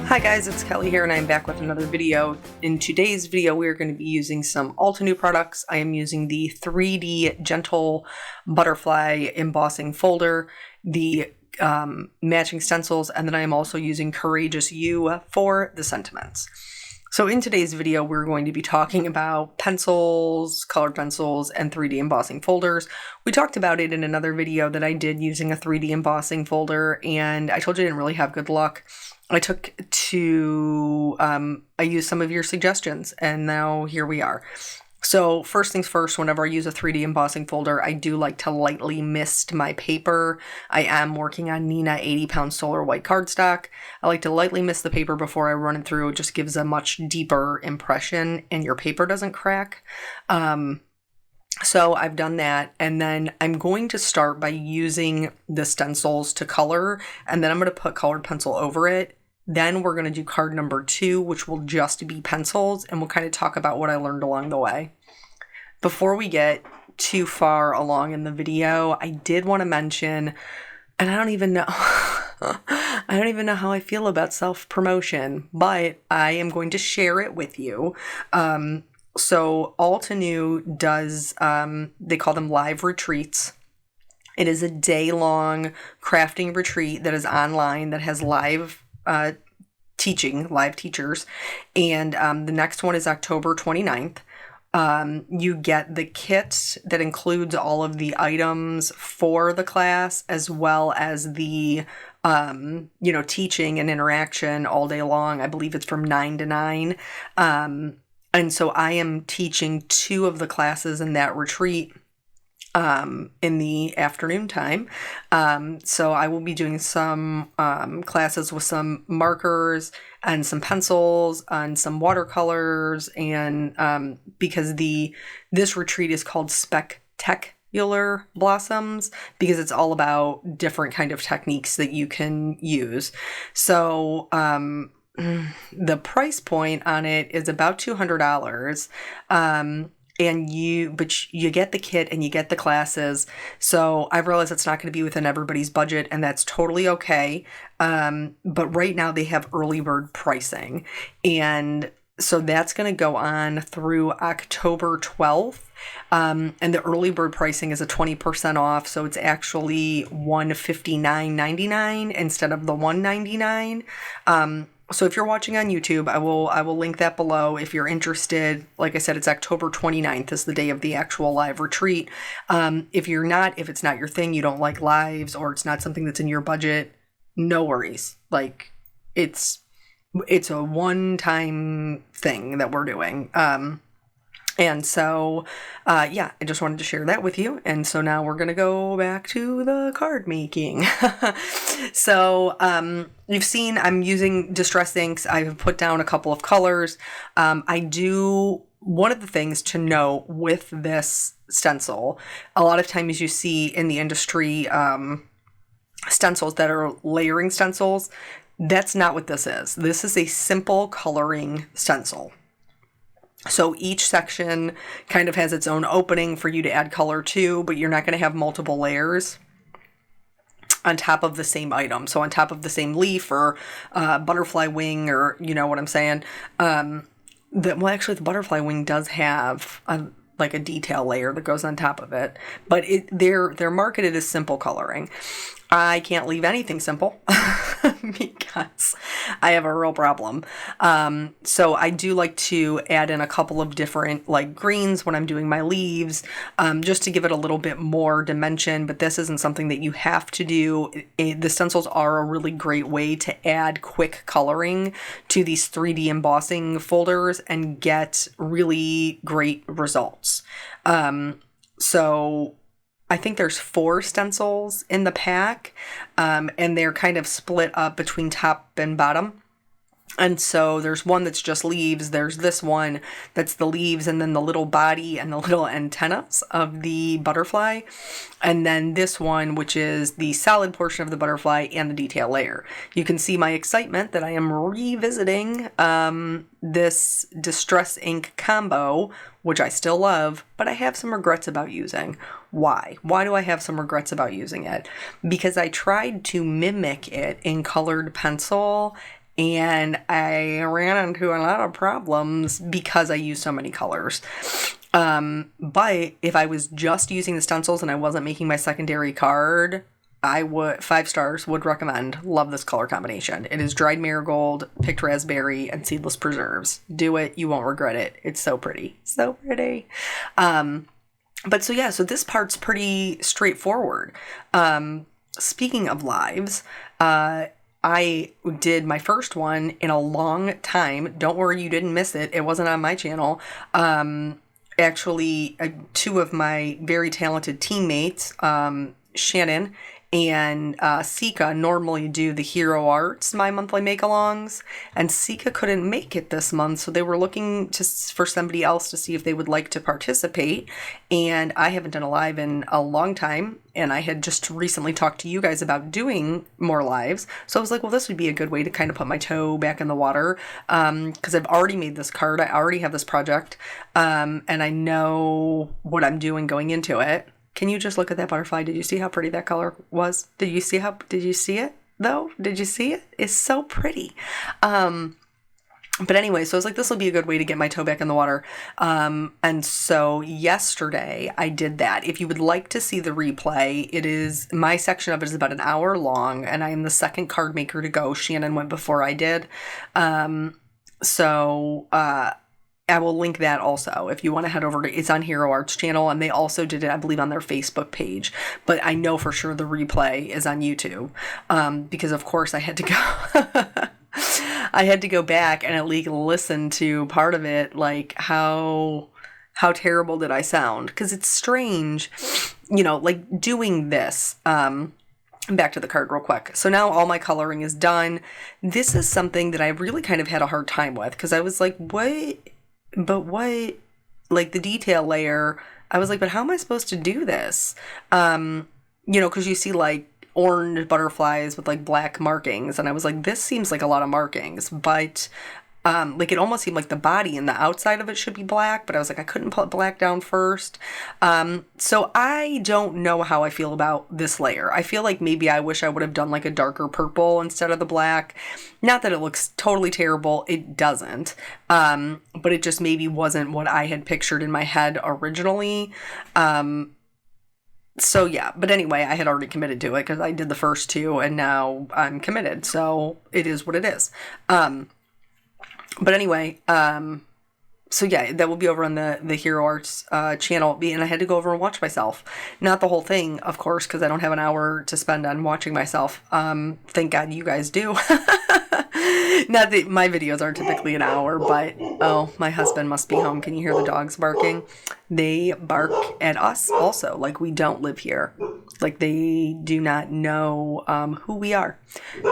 Hi guys, it's Kelly here and I'm back with another video. In today's video we are going to be using some Altenew products. I am using the 3D Gentle Butterfly Embossing Folder, the matching stencils, and then I am also using Courageous You for the sentiments. So in today's video we're going to be talking about pencils, colored pencils, and 3D embossing folders. We talked about it in another video that I did using a 3D embossing folder, and I told you I didn't really have good luck. I used some of your suggestions, and now here we are. So first things first, whenever I use a 3D embossing folder, I do like to lightly mist my paper. I am working on Nina 80-pound solar white cardstock. I like to lightly mist the paper before I run it through. It just gives a much deeper impression and your paper doesn't crack. So I've done that, and then I'm going to start by using the stencils to color, and then I'm going to put colored pencil over it. Then we're going to do card number 2, which will just be pencils, and we'll kind of talk about what I learned along the way. Before we get too far along in the video, I did want to mention, and I don't even know how I feel about self-promotion, but I am going to share it with you. So Altenew does, they call them live retreats. It is a day-long crafting retreat that is online that has live live teachers, and the next one is October 29th. You get the kit that includes all of the items for the class, as well as the teaching and interaction all day long. I believe it's from 9 to 9. And so I am teaching 2 of the classes in that retreat in the afternoon time. So I will be doing some classes with some markers and some pencils and some watercolors, and because this retreat is called Spectacular Blossoms, because it's all about different kind of techniques that you can use. So the price point on it is about $200. And you get the kit and you get the classes. So I realize it's not going to be within everybody's budget, and that's totally okay. But right now they have early bird pricing. And so that's going to go on through October 12th. And the early bird pricing is a 20% off. So it's actually $159.99 instead of the $199. So if you're watching on YouTube, I will link that below if you're interested. Like I said, it's October 29th is the day of the actual live retreat. If it's not your thing, you don't like lives, or it's not something that's in your budget, no worries. Like it's a one-time thing that we're doing. And so, I just wanted to share that with you. And so now we're going to go back to the card making. So, you've seen I'm using distress inks. I've put down a couple of colors. One of the things to know with this stencil, a lot of times you see in the industry, stencils that are layering stencils. That's not what this is. This is a simple coloring stencil. So each section kind of has its own opening for you to add color to, but you're not going to have multiple layers on top of the same item. So on top of the same leaf or butterfly wing, or you know what I'm saying. The butterfly wing does have a detail layer that goes on top of it, but they're marketed as simple coloring. I can't leave anything simple because I have a real problem. So I do like to add in a couple of different greens when I'm doing my leaves, just to give it a little bit more dimension, but this isn't something that you have to do. The stencils are a really great way to add quick coloring to these 3D embossing folders and get really great results. So I think there's 4 stencils in the pack, and they're kind of split up between top and bottom. And so there's one that's just leaves. There's this one that's the leaves and then the little body and the little antennas of the butterfly. And then this one, which is the solid portion of the butterfly and the detail layer. You can see my excitement that I am revisiting this Distress Ink combo, which I still love, but I have some regrets about using. Why? Why do I have some regrets about using it? Because I tried to mimic it in colored pencil, and I ran into a lot of problems because I used so many colors. But if I was just using the stencils and I wasn't making my secondary card, I would 5 stars, would recommend. Love this color combination. It is dried marigold, picked raspberry, and seedless preserves. Do it, you won't regret it. It's so pretty. So pretty. But so yeah, so this part's pretty straightforward. Speaking of lives, I did my first one in a long time. Don't worry, you didn't miss it. It wasn't on my channel. Actually, 2 of my very talented teammates, Shannon and Sika, normally do the Hero Arts, my monthly make-alongs, and Sika couldn't make it this month, so they were looking for somebody else to see if they would like to participate, and I haven't done a live in a long time, and I had just recently talked to you guys about doing more lives, so I was like, well, this would be a good way to kind of put my toe back in the water, because I've already made this card, I already have this project, and I know what I'm doing going into it. Can you just look at that butterfly? Did you see how pretty that color was? Did you see it though? Did you see it? It's so pretty. But anyway, so I was like, this will be a good way to get my toe back in the water. And so yesterday I did that. If you would like to see the replay, my section of it is about an hour long, and I am the second card maker to go. Shannon went before I did. I will link that also if you want to head over to, it's on Hero Arts channel, and they also did it, I believe, on their Facebook page. But I know for sure the replay is on YouTube, because of course I had to go, I had to go back and at least listen to part of it, like how terrible did I sound? Because it's strange, like doing this. Back to the card real quick. So now all my coloring is done. This is something that I really kind of had a hard time with, because I was like, what? Like the detail layer, I was like, but how am I supposed to do this? Because you see like orange butterflies with like black markings, and I was like, this seems like a lot of markings, but like it almost seemed like the body and the outside of it should be black, but I was like, I couldn't put black down first. So I don't know how I feel about this layer. I feel like maybe I wish I would have done like a darker purple instead of the black. Not that it looks totally terrible. It doesn't. But it just maybe wasn't what I had pictured in my head originally. So yeah, but anyway, I had already committed to it because I did the first 2 and now I'm committed. So it is what it is. But anyway, so yeah, that will be over on the Hero Arts channel. And I had to go over and watch myself. Not the whole thing, of course, because I don't have an hour to spend on watching myself. Thank God you guys do. Not that my videos are typically an hour, but oh, my husband must be home. Can you hear the dogs barking? They bark at us also, like we don't live here. Like they do not know who we are.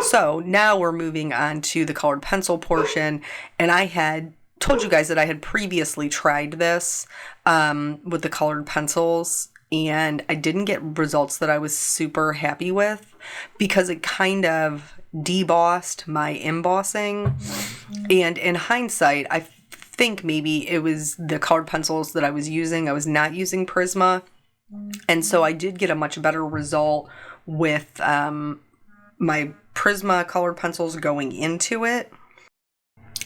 So now we're moving on to the colored pencil portion. And I had told you guys that I had previously tried this with the colored pencils, and I didn't get results that I was super happy with because it kind of debossed my embossing. And in hindsight, I think maybe it was the colored pencils that I was using. I was not using Prisma. And so I did get a much better result with my Prisma colored pencils going into it.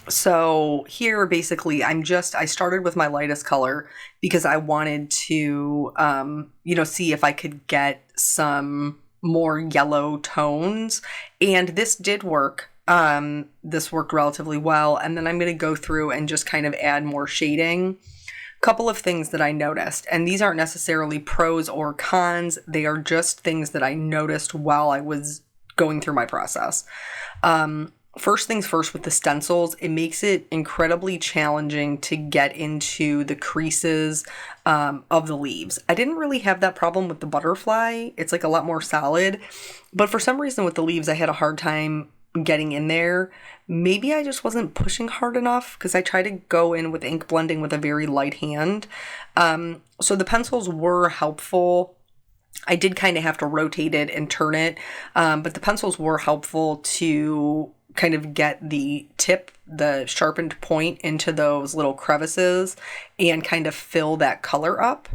So here, basically, I started with my lightest color because I wanted to, see if I could get some more yellow tones. And this did work. This worked relatively well. And then I'm going to go through and just kind of add more shading. Couple of things that I noticed, and these aren't necessarily pros or cons. They are just things that I noticed while I was going through my process. First things first, with the stencils, it makes it incredibly challenging to get into the creases of the leaves. I didn't really have that problem with the butterfly. It's like a lot more solid, but for some reason with the leaves, I had a hard time getting in there. Maybe I just wasn't pushing hard enough because I tried to go in with ink blending with a very light hand. So the pencils were helpful. I did kind of have to rotate it and turn it, but the pencils were helpful to kind of get the tip, the sharpened point into those little crevices and kind of fill that color up.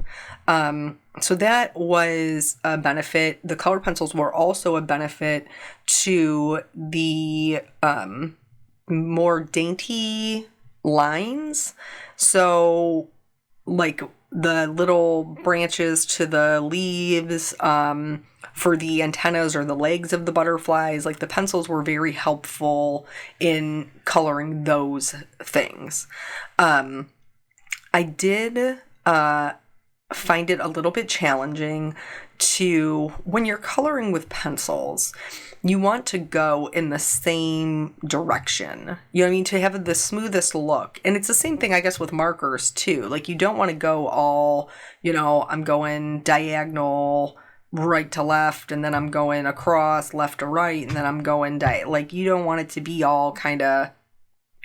So that was a benefit. The colored pencils were also a benefit to the more dainty lines. So like the little branches to the leaves, for the antennas or the legs of the butterflies, like the pencils were very helpful in coloring those things. I did find it a little bit challenging to, when you're coloring with pencils, you want to go in the same direction. You know what I mean? To have the smoothest look. And it's the same thing, I guess, with markers too. Like you don't want to go all, I'm going diagonal right to left, and then I'm going across left to right, and then I'm going like you don't want it to be all kind of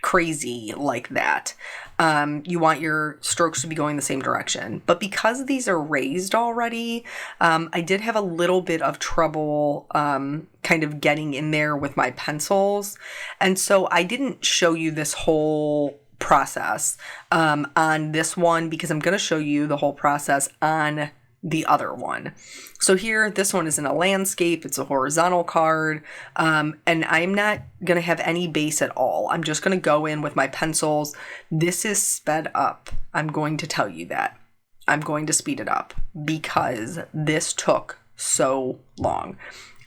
crazy like that. You want your strokes to be going the same direction. But because these are raised already, I did have a little bit of trouble kind of getting in there with my pencils. And so I didn't show you this whole process on this one, because I'm going to show you the whole process on the other one. So here, this one is in a landscape. It's a horizontal card. And I'm not going to have any base at all. I'm just going to go in with my pencils. This is sped up. I'm going to tell you that. I'm going to speed it up because this took so long.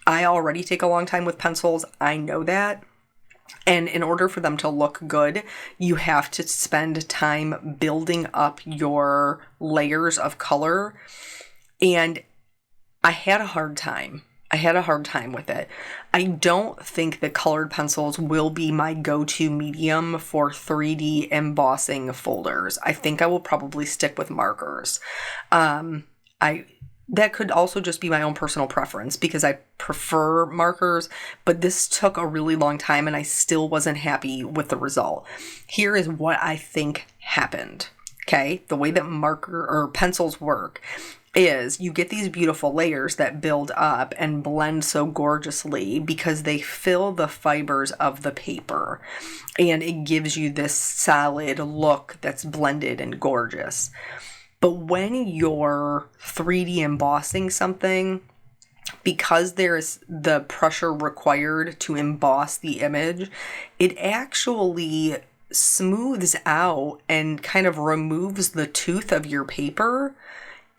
I already take a long time with pencils. I know that. And in order for them to look good, you have to spend time building up your layers of color. And I had a hard time. With it. I don't think that colored pencils will be my go-to medium for 3D embossing folders. I think I will probably stick with markers. That could also just be my own personal preference because I prefer markers, but this took a really long time and I still wasn't happy with the result. Here is what I think happened. Okay, the way that marker or pencils work is you get these beautiful layers that build up and blend so gorgeously because they fill the fibers of the paper, and it gives you this solid look that's blended and gorgeous. But when you're 3D embossing something, because there's the pressure required to emboss the image, it actually smooths out and kind of removes the tooth of your paper.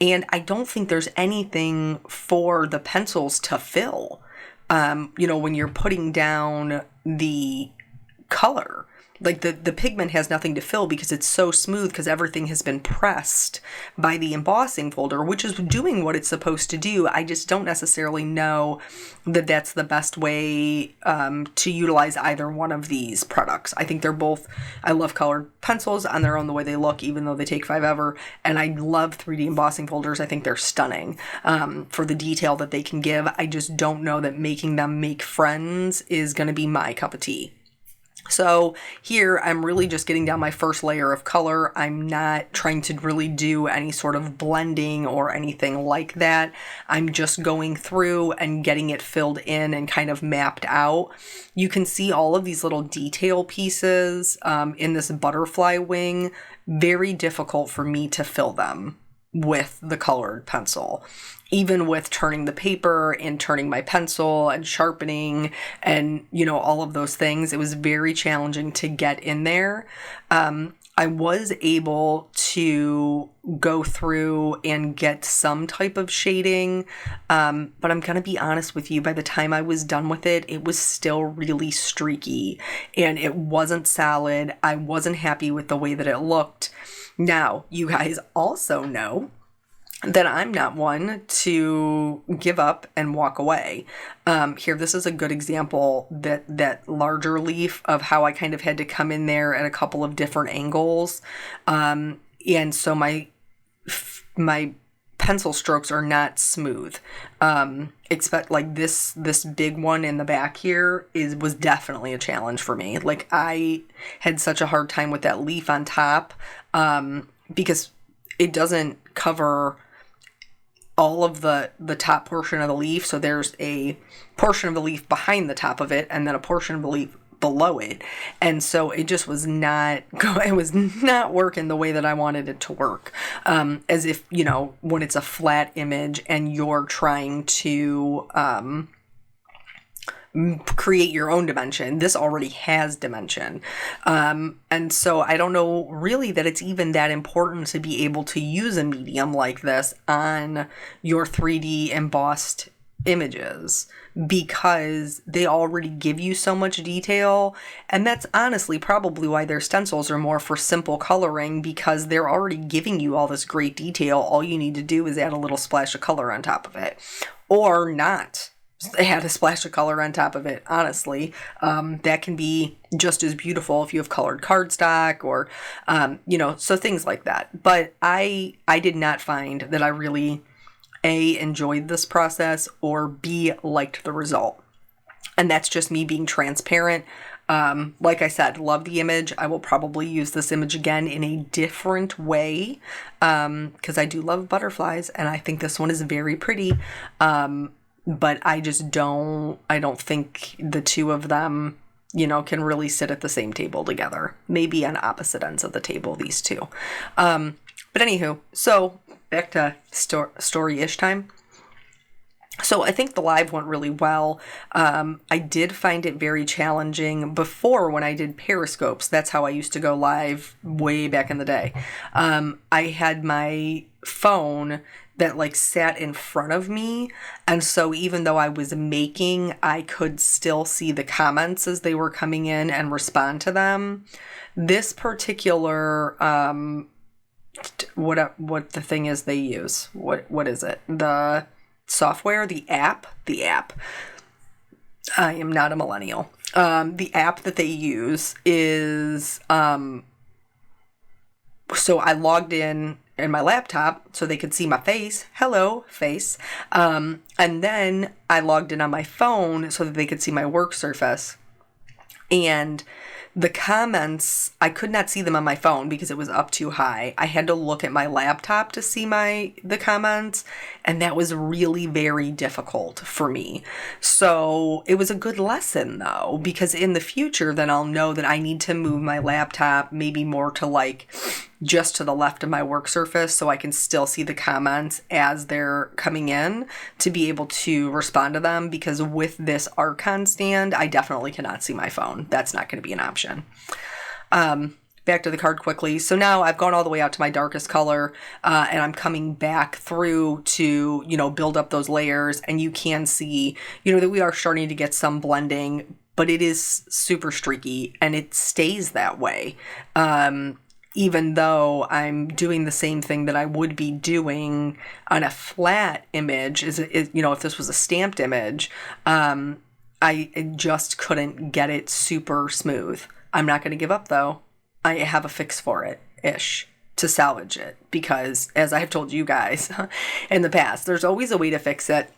And I don't think there's anything for the pencils to fill, when you're putting down the color. Like the pigment has nothing to fill because it's so smooth because everything has been pressed by the embossing folder, which is doing what it's supposed to do. I just don't necessarily know that that's the best way to utilize either one of these products. I think they're both, I love colored pencils on their own, the way they look, even though they take forever. And I love 3D embossing folders. I think they're stunning for the detail that they can give. I just don't know that making them make friends is going to be my cup of tea. So here I'm really just getting down my first layer of color. I'm not trying to really do any sort of blending or anything like that. I'm just going through and getting it filled in and kind of mapped out. You can see all of these little detail pieces in this butterfly wing. Very difficult for me to fill them with the colored pencil. Even with turning the paper and turning my pencil and sharpening and, all of those things, it was very challenging to get in there. I was able to go through and get some type of shading, but I'm going to be honest with you, by the time I was done with it, it was still really streaky and it wasn't solid. I wasn't happy with the way that it looked. Now, you guys also know that I'm not one to give up and walk away. Here, this is a good example, that larger leaf of how I kind of had to come in there at a couple of different angles. And so my pencil strokes are not smooth. Expect like this big one in the back here was definitely a challenge for me. Like I had such a hard time with that leaf on top, because it doesn't cover all of the top portion of the leaf. So there's a portion of the leaf behind the top of it and then a portion of the leaf below it. And so it just was not working the way that I wanted it to work. As if, when it's a flat image and you're trying to create your own dimension. This already has dimension. And so I don't know really that it's even that important to be able to use a medium like this on your 3D embossed images, because they already give you so much detail. And that's honestly probably why their stencils are more for simple coloring, because they're already giving you all this great detail. All you need to do is add a little splash of color on top of it, or not add a splash of color on top of it. Honestly, that can be just as beautiful if you have colored cardstock, or so things like that. But I did not find that I really A, enjoyed this process, or B, liked the result. And that's just me being transparent. Like I said, love the image. I will probably use this image again in a different way, because I do love butterflies, and I think this one is very pretty. But I don't think the two of them, can really sit at the same table together. Maybe on opposite ends of the table, these two. But anywho, so back to story-ish time. So I think the live went really well. I did find it very challenging before when I did Periscopes. That's how I used to go live way back in the day. I had my phone that sat in front of me. And so even though I was making, I could still see the comments as they were coming in and respond to them. This particular, what the thing is they use, what is it? The software, the app. I am not a millennial. The app that they use is, so I logged in my laptop so they could see my face. Hello, face. And then I logged in on my phone so that they could see my work surface. And the comments, I could not see them on my phone because it was up too high. I had to look at my laptop to see the comments, and that was really very difficult for me. So it was a good lesson though, because in the future then I'll know that I need to move my laptop maybe more to just to the left of my work surface so I can still see the comments as they're coming in to be able to respond to them, because with this Archon stand, I definitely cannot see my phone. That's not going to be an option. Back to the card quickly. So now I've gone all the way out to my darkest color, and I'm coming back through to, build up those layers, and you can see, that we are starting to get some blending, but it is super streaky and it stays that way. Even though I'm doing the same thing that I would be doing on a flat image, if this was a stamped image, I just couldn't get it super smooth. I'm not going to give up though. I have a fix for it-ish to salvage it, because as I have told you guys in the past, there's always a way to fix it.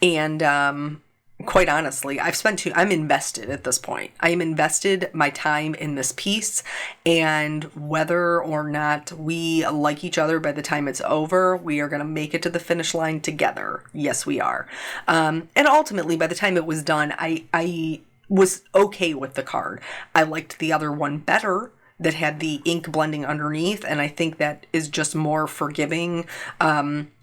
And, quite honestly, I'm invested at this point. I am invested my time in this piece, and whether or not we like each other by the time it's over, we are going to make it to the finish line together. Yes, we are. And ultimately, by the time it was done, I was okay with the card. I liked the other one better that had the ink blending underneath, and I think that is just more forgiving.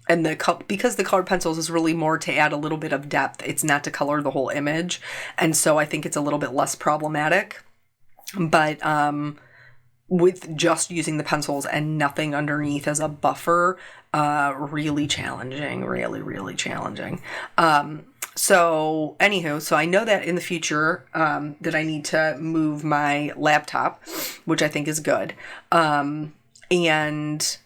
And because the colored pencils is really more to add a little bit of depth. It's not to color the whole image. And so I think it's a little bit less problematic. But with just using the pencils and nothing underneath as a buffer, really challenging, really, really challenging. So anywho, so I know that in the future that I need to move my laptop, which I think is good. And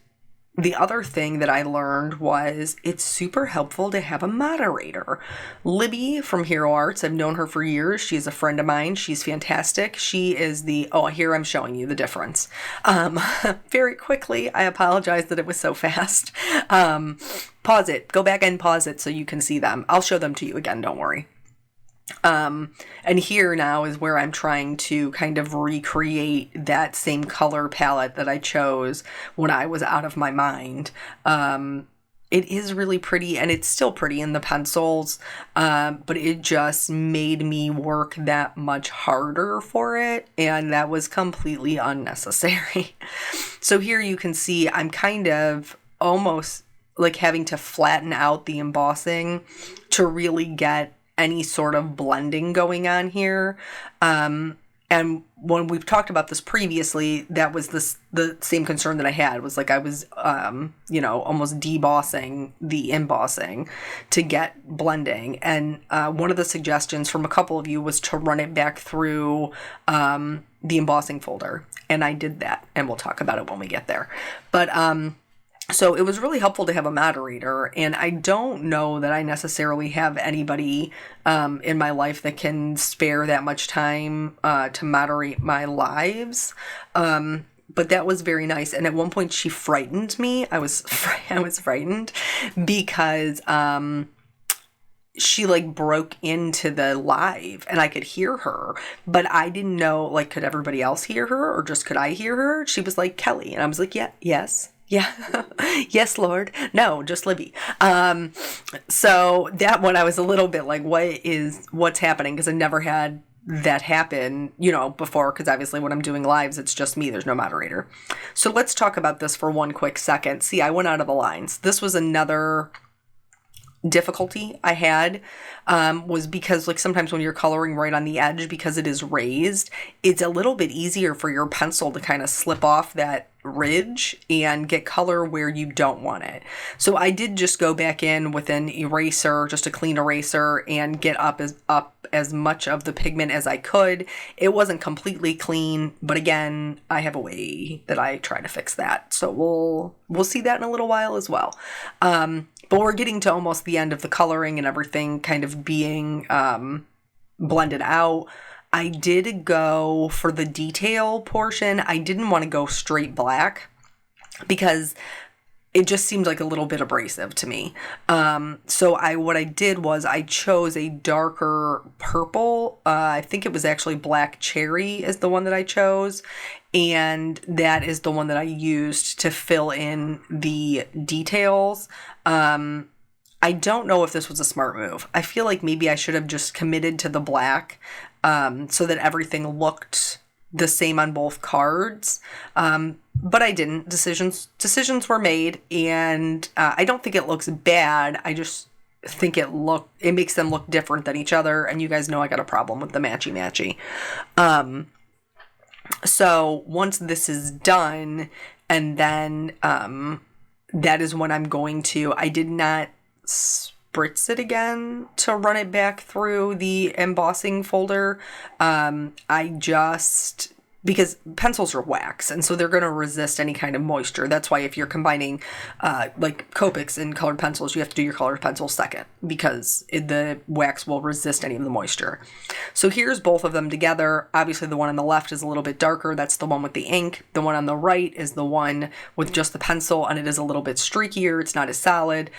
the other thing that I learned was it's super helpful to have a moderator. Libby from Hero Arts, I've known her for years. She's a friend of mine. She's fantastic. She is here I'm showing you the difference. Very quickly, I apologize that it was so fast. Pause it. Go back and pause it so you can see them. I'll show them to you again, don't worry. And here now is where I'm trying to kind of recreate that same color palette that I chose when I was out of my mind. It is really pretty, and it's still pretty in the pencils, but it just made me work that much harder for it, and that was completely unnecessary. So here you can see I'm kind of almost having to flatten out the embossing to really get any sort of blending going on here. And when we've talked about this previously, that was the same concern that I had, was like I was, almost debossing the embossing to get blending. And one of the suggestions from a couple of you was to run it back through the embossing folder. And I did that, and we'll talk about it when we get there. But so it was really helpful to have a moderator, and I don't know that I necessarily have anybody in my life that can spare that much time to moderate my lives. But that was very nice. And at one point she frightened me. I was frightened because she like broke into the live and I could hear her, but I didn't know, like, could everybody else hear her or just could I hear her? She was like, Kelly. And I was like, yes. Yes, Lord. No, just Libby. So that one I was a little bit like, what's happening? Because I never had that happen, before, because obviously when I'm doing lives, it's just me. There's no moderator. So let's talk about this for one quick second. See, I went out of the lines. This was another difficulty I had, was because, like, sometimes when you're coloring right on the edge, because it is raised, it's a little bit easier for your pencil to kind of slip off that ridge and get color where you don't want it. So I did just go back in with an eraser, just a clean eraser, and get up as much of the pigment as I could. It wasn't completely clean, but again, I have a way that I try to fix that. So we'll see that in a little while as well. But we're getting to almost the end of the coloring and everything kind of being blended out. I did go for the detail portion. I didn't want to go straight black because it just seemed like a little bit abrasive to me. So what I did was I chose a darker purple. I think it was actually black cherry is the one that I chose. And that is the one that I used to fill in the details. I don't know if this was a smart move. I feel like maybe I should have just committed to the black so that everything looked the same on both cards. But I didn't. Decisions were made, and I don't think it looks bad. I just think it makes them look different than each other, and you guys know I got a problem with the matchy. So once this is done, and then that is when I'm going to, I did not spritz it again to run it back through the embossing folder. Because pencils are wax, and so they're going to resist any kind of moisture. That's why if you're combining like Copics and colored pencils, you have to do your colored pencil second, because the wax will resist any of the moisture. So here's both of them together. Obviously the one on the left is a little bit darker. That's the one with the ink. The one on the right is the one with just the pencil, and it is a little bit streakier. It's not as solid.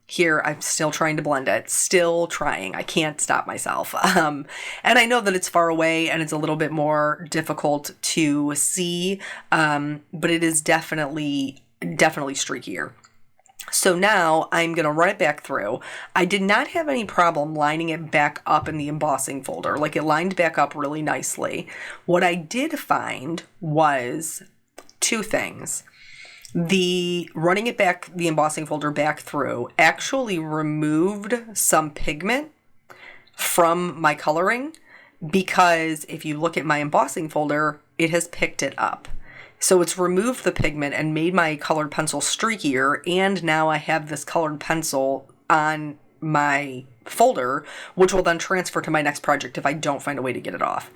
Here, I'm still trying to blend it. Still trying. I can't stop myself. And I know that it's far away and it's a little bit more difficult to see, but it is definitely streakier. So now I'm going to run it back through. I did not have any problem lining it back up in the embossing folder. Like, it lined back up really nicely. What I did find was two things. The running it back, the embossing folder back through, actually removed some pigment from my coloring, because if you look at my embossing folder, it has picked it up. So it's removed the pigment and made my colored pencil streakier, and now I have this colored pencil on my folder, which will then transfer to my next project if I don't find a way to get it off.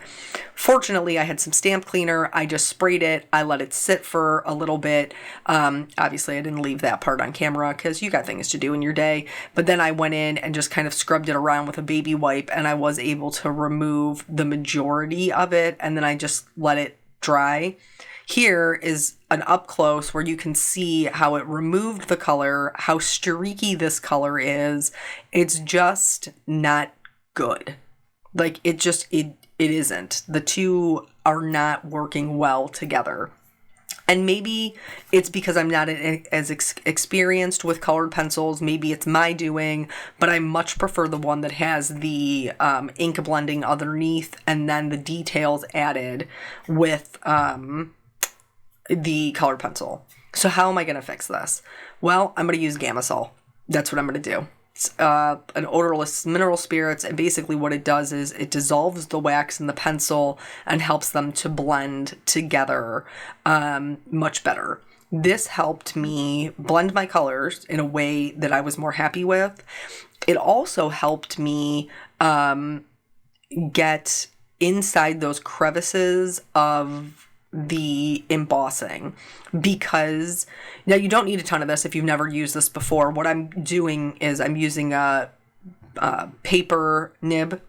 Fortunately, I had some stamp cleaner. I just sprayed it. I let it sit for a little bit. Obviously, I didn't leave that part on camera because you got things to do in your day. But then I went in and just kind of scrubbed it around with a baby wipe, and I was able to remove the majority of it, and then I just let it dry. Here is an up close where you can see how it removed the color, how streaky this color is. It's just not good. Like, it isn't. The two are not working well together. And maybe it's because I'm not as experienced with colored pencils. Maybe it's my doing, but I much prefer the one that has the ink blending underneath and then the details added with the colored pencil. So how am I going to fix this? Well, I'm going to use Gamma Sol. That's what I'm going to do. an odorless mineral spirits, and basically what it does is it dissolves the wax in the pencil and helps them to blend together much better. This helped me blend my colors in a way that I was more happy with. It also helped me get inside those crevices of the embossing, because now you don't need a ton of this if you've never used this before. What I'm doing is I'm using a paper nib,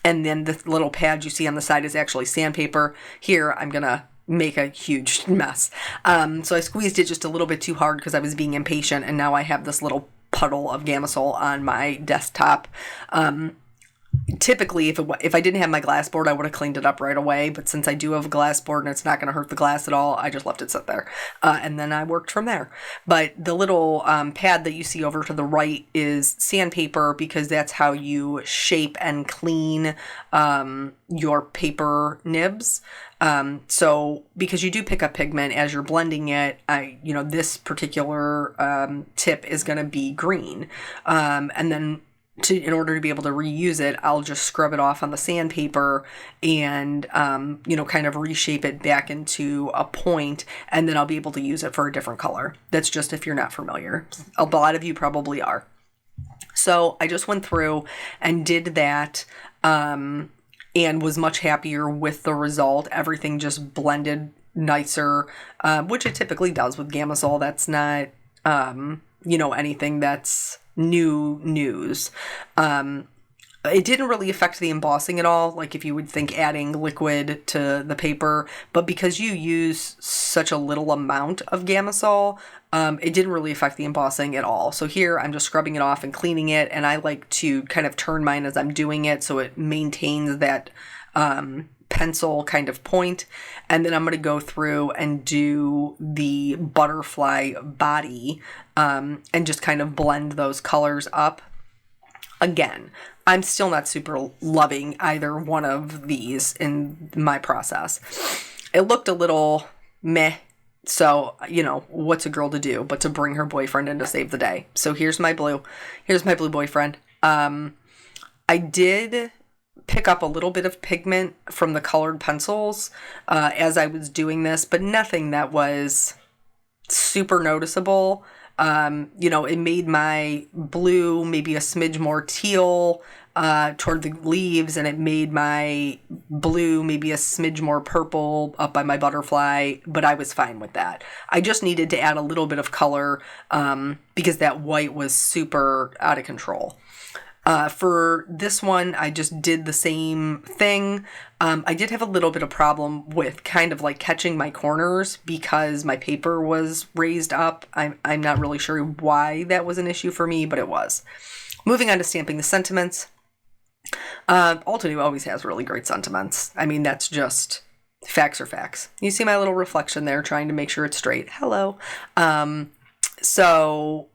and then the little pad you see on the side is actually sandpaper. Here I'm gonna make a huge mess. So I squeezed it just a little bit too hard because I was being impatient, and now I have this little puddle of Gamsol on my desktop. Typically, if I didn't have my glass board, I would have cleaned it up right away. But since I do have a glass board and it's not going to hurt the glass at all, I just left it sit there. And then I worked from there. But the little pad that you see over to the right is sandpaper, because that's how you shape and clean your paper nibs. So because you do pick up pigment as you're blending it, this particular tip is going to be green. And then in order to be able to reuse it, I'll just scrub it off on the sandpaper and, kind of reshape it back into a point, and then I'll be able to use it for a different color. That's just if you're not familiar. A lot of you probably are. So I just went through and did that, and was much happier with the result. Everything just blended nicer, which it typically does with Gamsol. That's not, anything that's new news. It didn't really affect the embossing at all, like if you would think adding liquid to the paper, but because you use such a little amount of Gamsol, it didn't really affect the embossing at all. So here I'm just scrubbing it off and cleaning it, and I like to kind of turn mine as I'm doing it so it maintains that pencil kind of point. And then I'm going to go through and do the butterfly body and just kind of blend those colors up. Again, I'm still not super loving either one of these in my process. It looked a little meh. So, what's a girl to do but to bring her boyfriend in to save the day? So here's my blue. Here's my blue boyfriend. I did pick up a little bit of pigment from the colored pencils as I was doing this, but nothing that was super noticeable. It made my blue maybe a smidge more teal toward the leaves, and it made my blue maybe a smidge more purple up by my butterfly, but I was fine with that. I just needed to add a little bit of color because that white was super out of control. For this one, I just did the same thing. I did have a little bit of problem with kind of like catching my corners because my paper was raised up. I'm not really sure why that was an issue for me, but it was. Moving on to stamping the sentiments. Altenew always has really great sentiments. I mean, that's just facts are facts. You see my little reflection there trying to make sure it's straight. Hello. So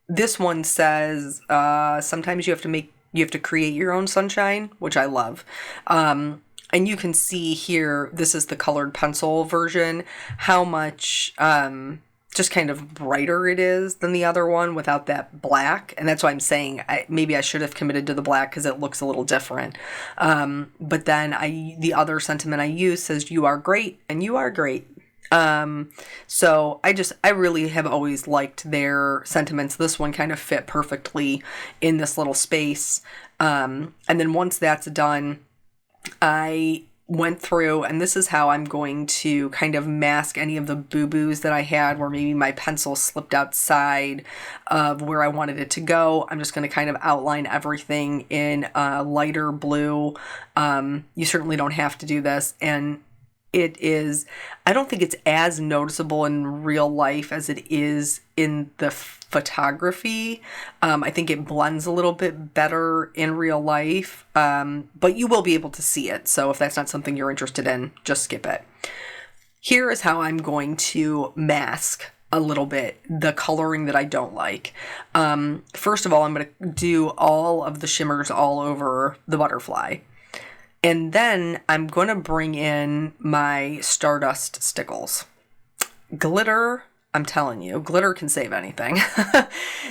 this one says, sometimes you have to create your own sunshine, which I love. And you can see here, this is the colored pencil version, how much, just kind of brighter it is than the other one without that black. And that's why I'm saying maybe I should have committed to the black because it looks a little different. But then the other sentiment I use says, "You are great," and you are great. So I really have always liked their sentiments. This one kind of fit perfectly in this little space. And then once that's done, I went through, and this is how I'm going to kind of mask any of the boo-boos that I had where maybe my pencil slipped outside of where I wanted it to go. I'm just going to kind of outline everything in a lighter blue. You certainly don't have to do this, and I don't think it's as noticeable in real life as it is in the photography. I think it blends a little bit better in real life, but you will be able to see it. So if that's not something you're interested in, just skip it. Here is how I'm going to mask a little bit the coloring that I don't like. First of all, I'm going to do all of the shimmers all over the butterfly. And then I'm going to bring in my Stardust stickles. Glitter I'm telling you, glitter can save anything.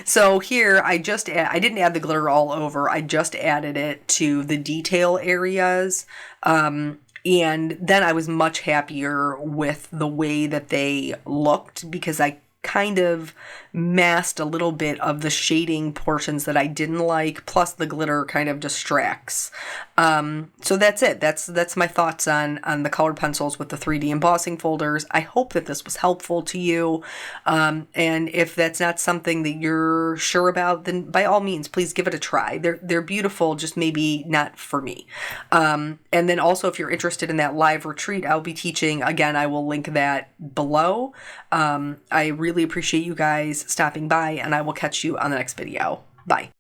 So here I didn't add the glitter all over. I just added it to the detail areas. And then I was much happier with the way that they looked because I kind of masked a little bit of the shading portions that I didn't like, plus the glitter kind of distracts. So that's it. That's my thoughts on the colored pencils with the 3D embossing folders. I hope that this was helpful to you. And if that's not something that you're sure about, then by all means, please give it a try. They're beautiful, just maybe not for me. And then also, if you're interested in that live retreat I'll be teaching, again, I will link that below. I really appreciate you guys stopping by, and I will catch you on the next video. Bye.